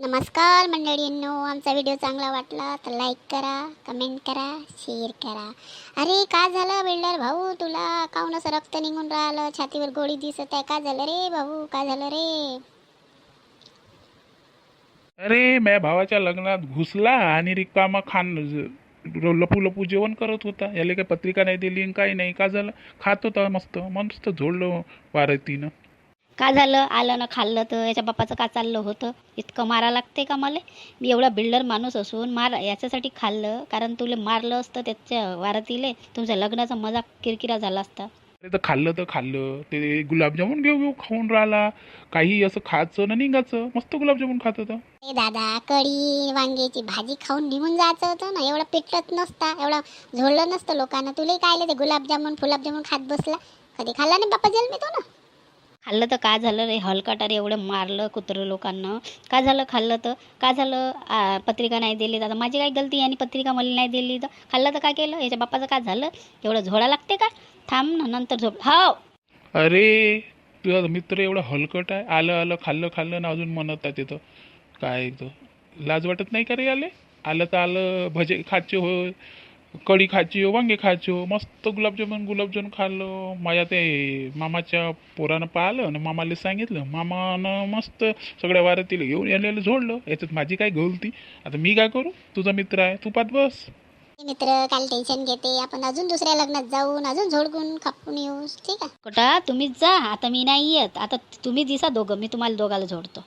नमस्कार मंडळींनो, आमचा व्हिडिओ चांगला वाटला तर लाईक करा, कमेंट करा, शेअर करा. अरे का झालं बिल्डर भाऊ, तुला काऊन असं रक्त निघून राहिलं, छातीवर गोळी दिसत आहे, का झालं रे भाऊ, का झालं रे? अरे माझ्या भावाच्या लग्नात घुसला आणि रिकामा खान लपू लपू जेवण करत होता. याला काही पत्रिका नाही दिली आणि काही नाही. का झालं? खात होता मस्त मस्त झोडलं वारतीनं. का झालं? आलं ना खाल्लं तर याच्या बापाचं का चाललं होतं? इतकं मारा लागते का मला? मी एवढा बिल्डर माणूस असून याच्यासाठी खाल्लं, कारण तुला मारलं असतं त्याच्या वारातीले तुमच्या लग्नाचा मजाक किरकिरा झाला असता. अरे तर खाल्लं ते गुलाबजामुन घेऊ घेऊ खाऊन राहिला. काही असं खायचं ना निघायचं. मस्त गुलाबजामुन खात होता. ए दादा, कढी वांग्याची भाजी खाऊन निघून जायचं होतं ना, एवढं पेटत नसता, एवढं झोडलं नसतं लोकांना. तुला काय ते गुलाबजामुन खात बसला? कधी खाल्ला नाही बापा जन्मी तो ना. खाल्लं तर का झालं रे? हलकाटारे एवढं मारलं कुत्रं लोकांना. का झालं? खाल्लं तर का झालं? पत्रिका नाही दिली तर आता माझी काय गलती? आणि पत्रिका मला नाही दिली तर खाल्लं तर काय केलं? याच्या बापाचं काय झालं? एवढं झोडा लागते का? थांब ना, नंतर झोप. हाव. अरे तुझा मित्र एवढा हलकट आहे. आलं आलं खाल्लं खाल्लं ना अजून म्हणत आहे तिथं. काय तो लाज वाटत नाही का रे? आलं तर आलं. भजे खायचे हो, कढी खायची हो, वांगे खायचे हो. मस्त गुलाबजामुन खाल्लं. माझ्या ते मामाच्या पोरानं पाहिलं आणि मामाला सांगितलं. मामानं मस्त सगळ्या वारातीला घेऊन यायला झोडलं. याच्यात माझी काय गलती? आता मी काय करू? तुझा मित्र आहे, तू पाहत बस. ए मित्र, काल टेन्शन घेते, आपण अजून दुसऱ्या लग्नात जाऊन अजून झोडकून खापून येऊ, ठीक आहे? कुठं तुम्हीच जा, आता मी नाही येत. आता तुम्ही दिसा दोघं, मी तुम्हाला दोघाला जोडतो.